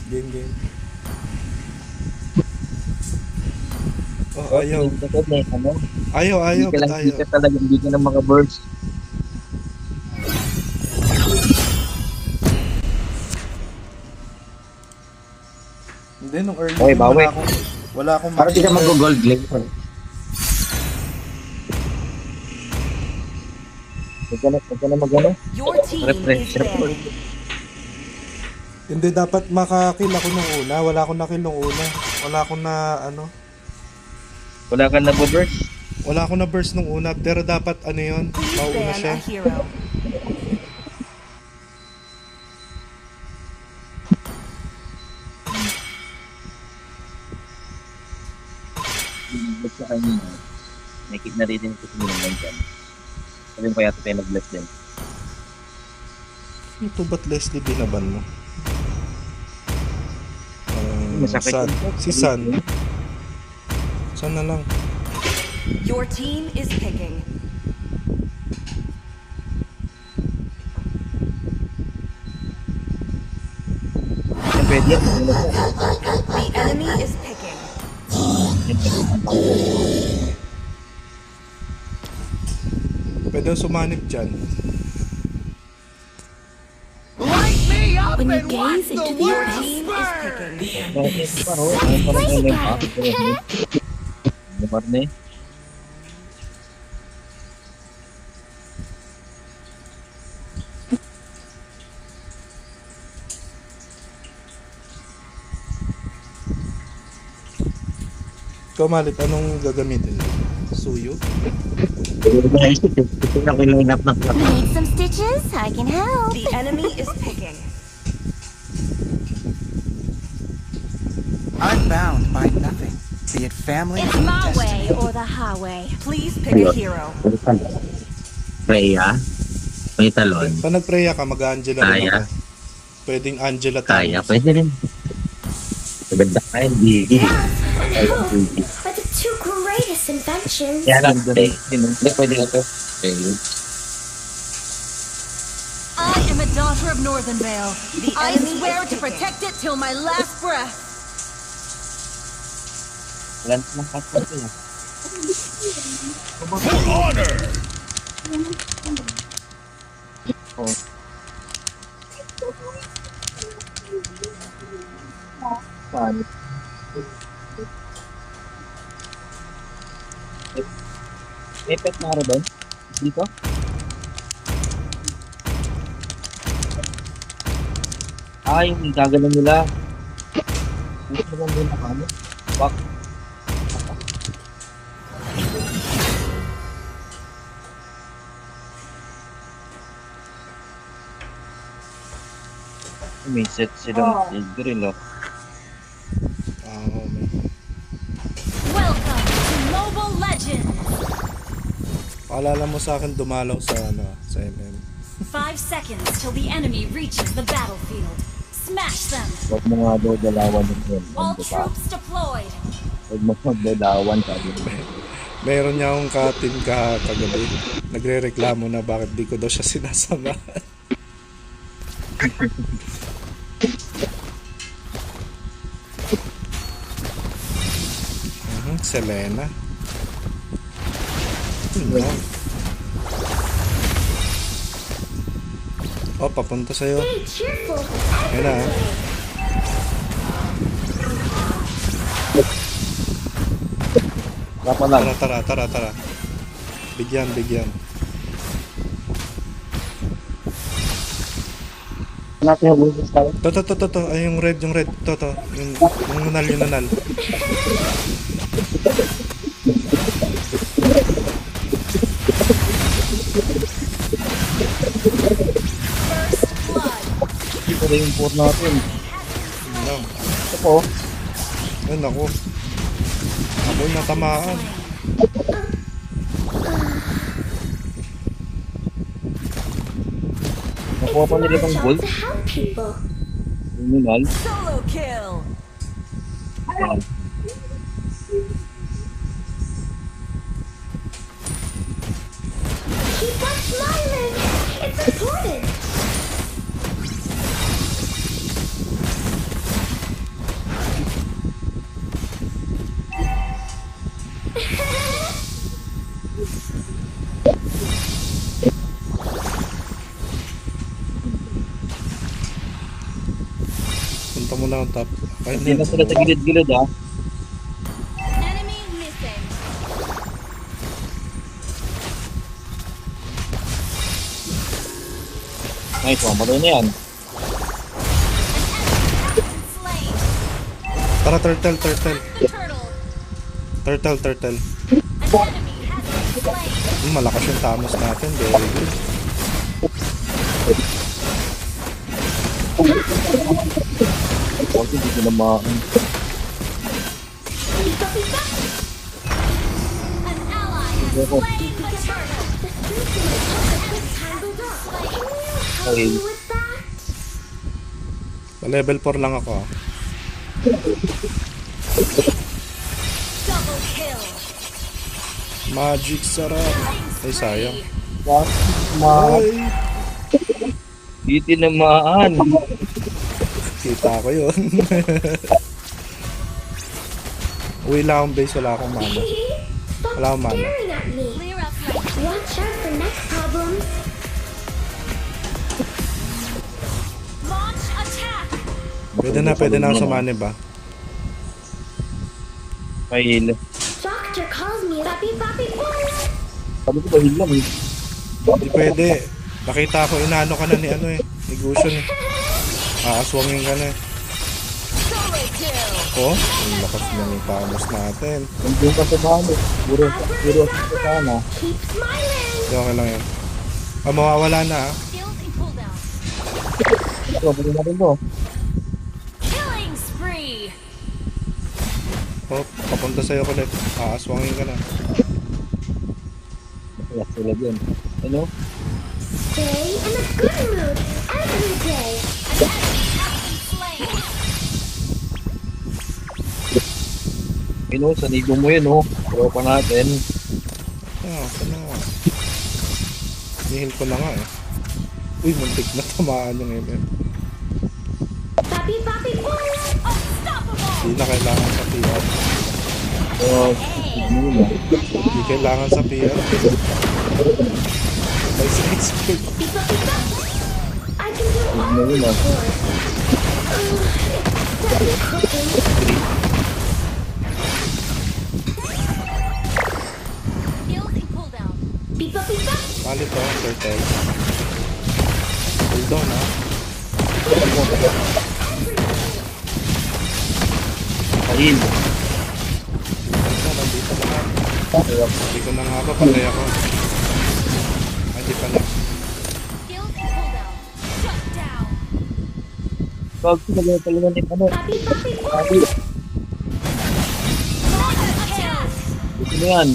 Game, game. Oh, ayaw. Ayaw, ayaw. Hindi ka Ba't lang ayaw? kita talaga, hindi ka ng mga birds. Hindi, nung early Okay, game, bawi. wala akong Para di ka makita. mag-gold lane. Huwag ka na mag-ano. Your team is Refresh. dead. Hindi, dapat makakill ako nung una. Wala akong nakill nung una. Wala akong na, ano. Wala ka na burst. Wala akong na burst nung una. Pero dapat, ano yun, Please mauna ban siya. a hero. Bless ka kanina. May kid na rin din ko sinilang dyan. Sabi ko yata tayo nag-bless din. Ito ba't Leslie binaban mo? Masakit San. yun. Si San. San na lang. Your team is picking. Yan pwede yan. The enemy is picking. Pwede yung sumanib dyan. When you gaze into the Your abyss, team is picking. Bakit pa ho? Ano pa rin yung bakit? Ano pa rin eh? Ikaw, Malit, anong gagamitin mo? Suyo? Ito na kilinap ng plot. need some stitches? I can help. The enemy is picking. I'm bound by nothing, be it family It's or my destiny. way or the highway. Please pick a hero. Freya. May talon. Pa nag-preya ka, mag-Angela rin Kaya. ako. Pwedeng Angela Kaya. Thanos. Pwede rin. Maganda ka hindi. But the two greatest inventions. Kaya lang. Hindi pwede ka to. I am a daughter of Northern Vale. The I enemy swear is to picking. protect it till my last breath. Wala lang kapag sila. Saan? May pet na doon? Dito? Yung gagalan nila. Dito naman din na kano? Bak. May set silang drill oh. May... Welcome to Mobile Legends. Paalala mo sa akin dumalaw sa, sa MM. 5 seconds till the enemy reaches the battlefield. Smash them. Huwag mo nga daw dalawan ng yun. All troops deployed. Huwag mo magdalawan sabi mo. Meron niya akong ka-team kagabi. Nagre-reklamo na bakit di ko daw siya sinasama. Selena. No. Oh, papunta sa'yo. Stay cheerful. Ayun na. Dapat lang. Tara. Bigyan. Natin yung business tayo. To. Ay, yung red. To. Yung nunal. Hindi ko rin yung port natin. No. Ito po. Ay, naku. Ako'y natamaan. Nakuha pa nila My ng job gold. to help people. Criminal. Solo kill. Ayan. Keep on smiling. It's important. Punta mo na ang top. Kahit Hindi na sila sa gilid-gilid ah. Enemy missing. Nice one, patay na yan. Slain. Tara, turtle. Turtle. Turtle. An enemy has been slain. Malakas yung Thanos natin. Very good. Huwag hindi ko naman. An ally has Ako. slain the turtle. Okay. Sa level 4 lang ako. Double kill. Magic sarap. Ay, sayang. What? Ma. Ay, Di tinamaan. kita ko yun. Uwi lang akong base. Wala akong mana. Stop Wala akong mana. staring at me. Clear up right. Watch out for next problems. Launch attack. Pwede na ako sa mana ba? Mahil. Doctor calls me Papi Papi Boy. Sabi ko mahil lang eh. Hindi pwede. Nakita ko, inaano ka na ni ano eh. Ni Gusion eh. Aaswangin ka na eh. Solo kill. Oh, ang lakas ng Thanos natin. Nandun ka sa bahan eh. Puro sa sana. Keep smiling. Hindi, okay lang yan. Mawawala na ah. Skills in cooldown. Ito, pwede na rin to. Killing spree. Oh, papunta sa'yo ulit. Aaswangin ka na. Kaya sila dyan. Ano? Stay in a good mood every day. An enemy has been slain. Pino, sanigo mo yun oh. Tropa natin. Ah, sana nga. Nihil ko na nga eh. Uy, muntik na tamaan yung MM. Papi Papi Boy. Unstoppable. Hindi na kailangan sa PR. Ano na? Hindi kailangan sa PR. Ay, sa expert. Papi Papi Papi. I can do all Ano yun ah? Daddy cooking. Skills in cooldown. Pipa Pipa. Palit to, turtle. Hold on ha. Mahil. Ito, nandito na nga. Hindi ko na nga ba, patay ako. Ay, di pala. Skills in cooldown. Shut down. Pag sinabi talaga ni ano. Papi Papi Boy. Sabi, Launch attack. ito na yan.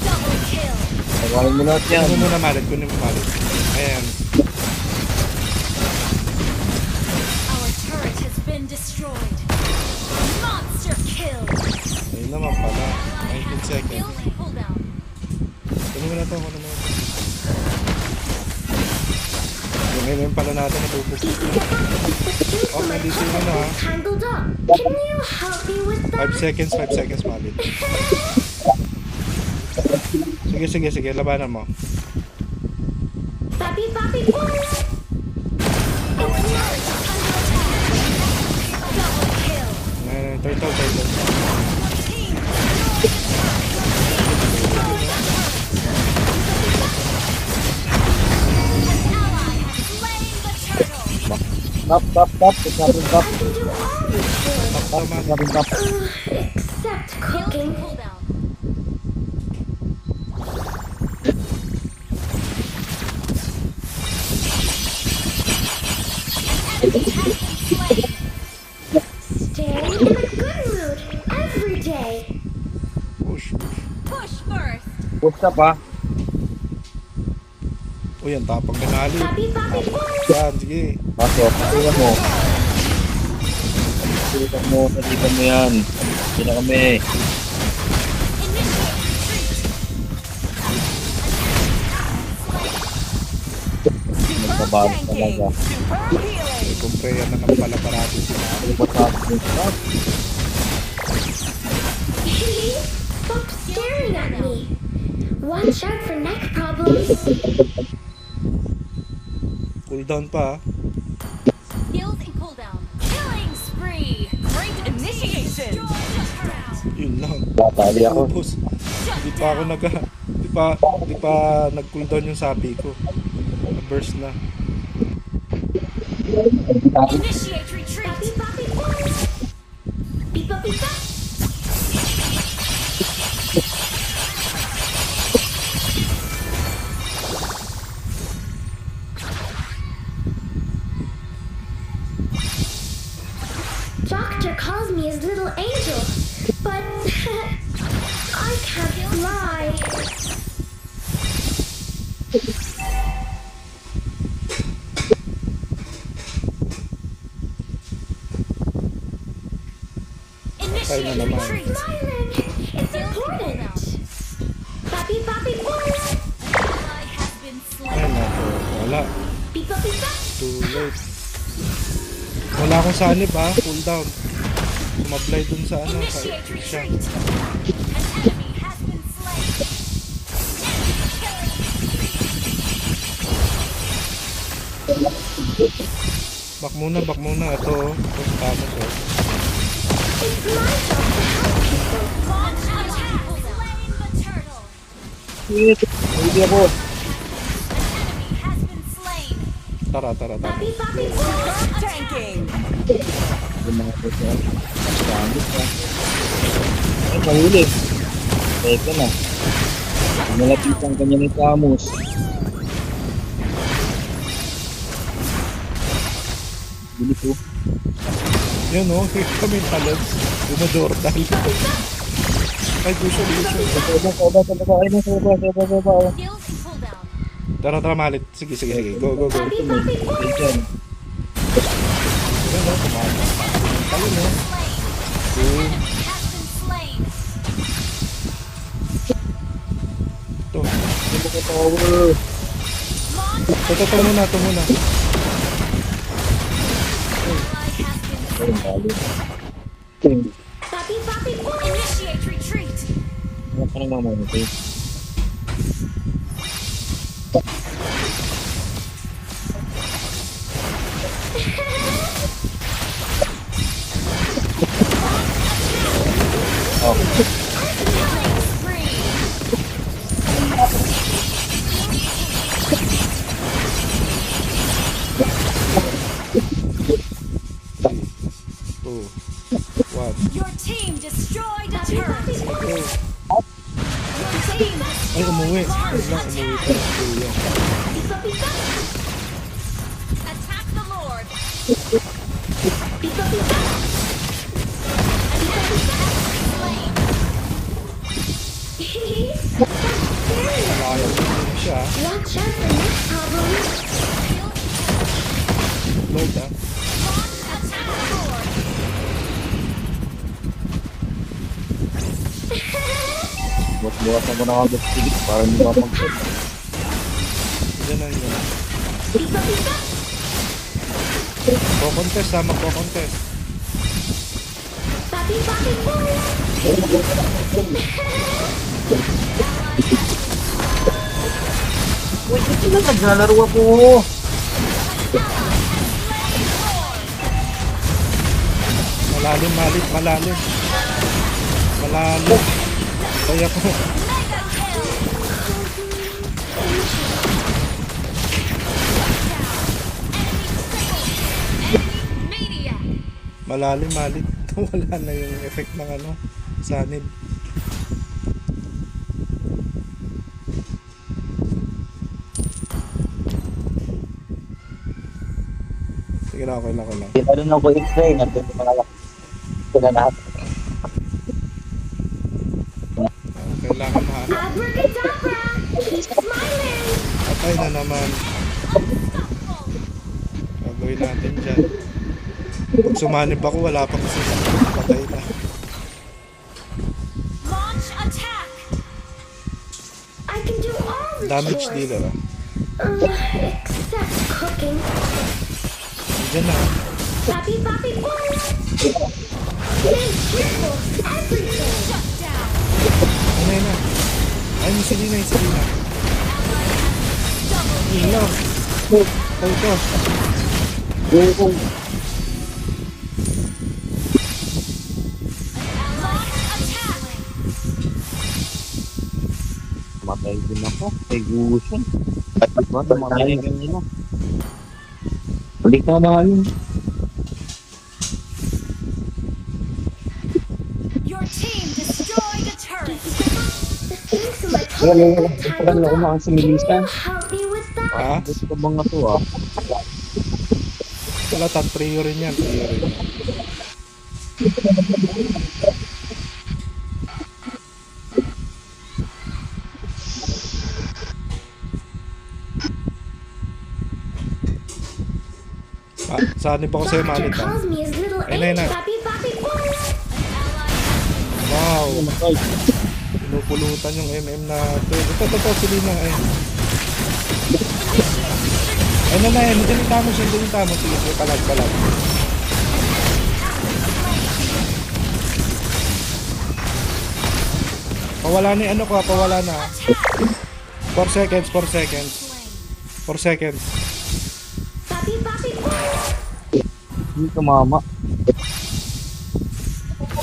Double kill. Tagalin mo lahat yan. Kunin mo na malit, kunin mo malit. Ayan. Our turret has been destroyed. Monster kill. Ayun naman pala. 19 seconds. Skills in cooldown. Kunin mo na to, kunin mo na to. Yung MM pala natin napupukit. Oh, nandito yun ano ha. Tangled up. Can you help me with 5 that? seconds, 5 seconds malit. Sige, labanan mo. Papi Papi Boy. Our turret is under attack. Double kill. Ngayon, turtle. Team. An ally has slain the turtle. Tap. It's not in tap. I can do all these chores. It's not in tap. Except Skills in cooking. cooldown. An enemy has been slain. Stay in a good mood every day. Push. Push first. Push up ah. Uy, ang tapang ganali. Papi Papi Boy. Yan, sige. Pasok. Tingnan mo. Salitan mo yan. Hindi na kami. Initiate retreat. Nagbabalas talaga. May kumpreya na naman pala parati sila. Ano ba natin? Stop staring at me. Watch out for neck problems. Cooldown pa. Skills and cooldown. Killing spree. Great Initiation. Yun lang. Batali ako. Ubus. Di pa ako di pa nag-cooldown yung sapi ko. Na-burst na. Initiate retreat. Papi, papi, boy. Pipa, pipa. Doctor calls me his little angel, but I can't fly. Kaya na Initiate naman. retreat. Smiling. It's important. Papi, papi, boy. Ally has been slain. Ayun na. Wala. Pipa, pipa. Too late. Wala akong sanib ha. Cooldown. Sumablay dun sa ano. Sa Initiate siya. retreat. An enemy has been slain. Back muna. Ito oh. Ito tapos oh. It's my job to help people. Launch attack. Slain the turtle. Hindi ako. An enemy has been slain. Tara. Papi, papi, boy. Tanking. Yung mga puso. Gamit na. Ay, mahuli. Teka na. Malapit ang kanya ni Camus. Bilis po. Yun oh. Kami talon. Dumadordal. Ay, Lucio. Soba. Ay, soba. Oh. Skills and cooldown. Tara, malit. Sige. Go. Papi, papi, boy. Diyan. Yun oh. Tumakas. Talon oh. Slain. An enemy has been slain. Ito. Hindi ko power. Launch Ito muna. ally has been Ayun, bali. King. Papi, papi, boy. Initiate retreat. Ano pa naman mamatay? Oh, Killing spree. Two. One. Your team destroyed a turret. Go. Your team Ay, umuwi. destroyed Wait lang, umuwi launch pa. attack. Cool yan. Pipa, pipa. Attack the Lord. Pipa, pipa. Slain. Malayo din siya. Watch out for next problem. Load ah. Launch attack the Lord. buwas-buwasan ko na agad sigit para hindi mapag-set. Yan na yun. Pipa, pipa. Magko-contest ha, magko-contest. Papi, papi, boy. Uy, ito na naglalaro ako. Malalim, malit, malalim. Malalim. Kaya ko. Media. Malalim, malit. Wala na yung effect ng ano, sanib. Sige na, okay lang. Ano na ako x-ray, nandun yung mga ito na lahat. Kailangan mahanap. Abracadabra. Keep smiling. Patay na naman. Gagawin natin dyan. Pag sumanib ako, wala pang isa. Patay na. Launch attack. I can do all the Damage chores. dealer ah. Except cooking. Diyan na. Papi, papi, boy. Stay cheerful every day. Shut down. Ano yun na? Ay, yung Selena. Double Yun lang. Patay ko. Oo. Matay din ako. May gusto. At ba, tumatay nila. Balik na naman yun. Your team destroyed a turret. The things in my Wala pocket na. are Wala na. tangled up. Umakas sa Can you milisan. help me with that? Ha? Gusto ko mga to ah. Wala, top trio rin yan. Trio rin yan. Saan pa ko sa'yo Doctor malit ha? calls me his little Ayun na, ayun na. angel. Papi, papi, boy. Wow! Matay. Pinupulutan yung MM natin. Ito, si Lina. Ayun. Ayun na, ayun. Diyan yung tamos yun. Diyan yung tamos. Sige, palag. Pawala na yung ano ko ha. Pawala na. 4 seconds. 4 seconds. Papi, papi, boy. Hindi tumama.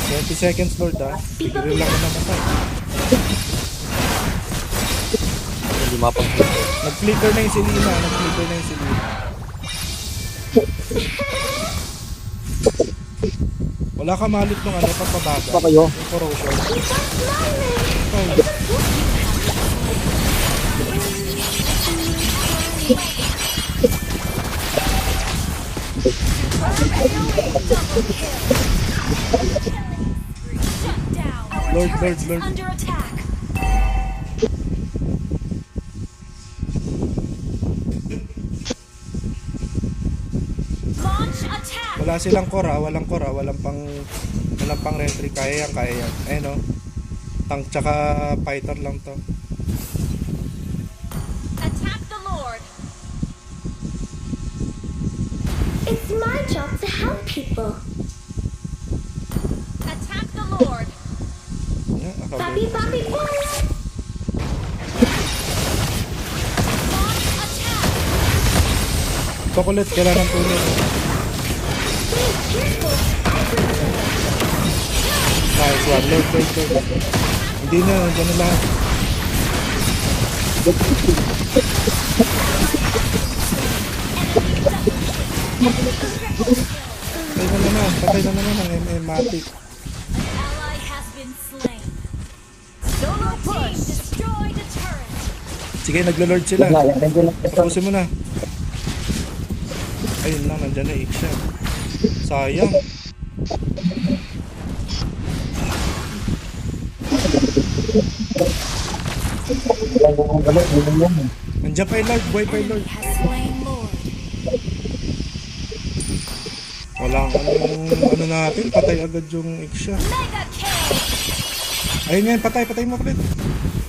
20 seconds, Lord ha. Tigil lang na namatay. Hindi mapag. Nag-flicker na yung si Lina. Wala ka malit nung ano, papabaga. Pa kayo? Yung corrosion. Keep on smiling. Ay, Shut down. Our Lord, turret Lord, is Lord. under attack. Launch attack. wala silang core ha. Walang pang retry. Kaya yan. Ayun o. Tank tsaka fighter lang to. Attack the Lord. It's my job to help people. Attack the Lord. Yeah, Papi, papi, boy. Launch attack. Chocolate, kailangan ng tulong. Please, careful. Nice one. Lord. Hindi na, dyan na lahat. Patay na naman ang MM-matic. An ally has been slain. Solo Team push. destroyed a turret. Sige, naglo-lord sila. Wala, yan lang. Tapusin mo na. Ayun lang, nandyan na X siya. Sayang. Nandiyan pa yung Lord, buhay pa yung Lord. Enemy has slain Lord. Walang ano natin, patay agad yung X siya. Mega kill. Ayun yan, patay mo ulit.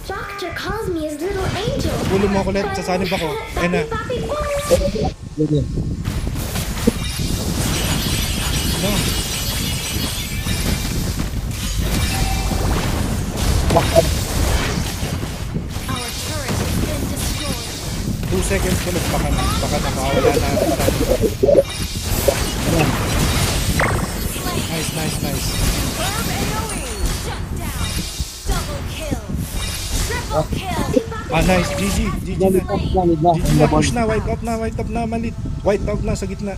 Doctor calls me his little angel. Pulo mo ulit, sasanib ako. Ayun na. Papi, papi, boy. No. Our turret has been destroyed. 2 seconds ulit, baka nakawala na. Nice. Shut down. Double kill. Triple kill. Nice, GG na. GG na, push na, wipe out na, malit. Wipe out na sa gitna.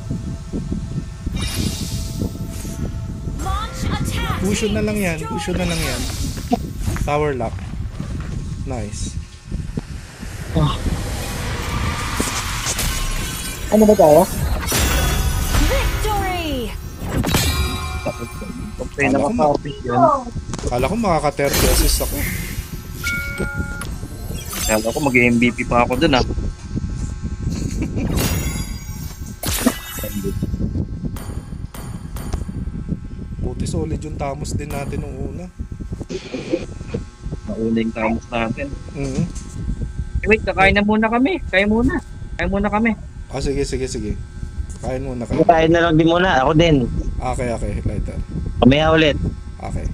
Launch attack. Fusion na lang yan. Destroy. Tower lock. Nice. Ano ba tayo? Victory. Okay, nakaka-office yun. Kala ko makaka-30 assist ako. Kala ko mag-MVP pa ako dun ah. Buti solid yung tamos din natin nung una. Nauna yung tamos natin. Mhm. Wait, kakain na muna kami. Kain muna kami. Sige. Kain muna kayo. Kain na lang din muna. Ako din. Okay, later. Kamaya ulit. Okay.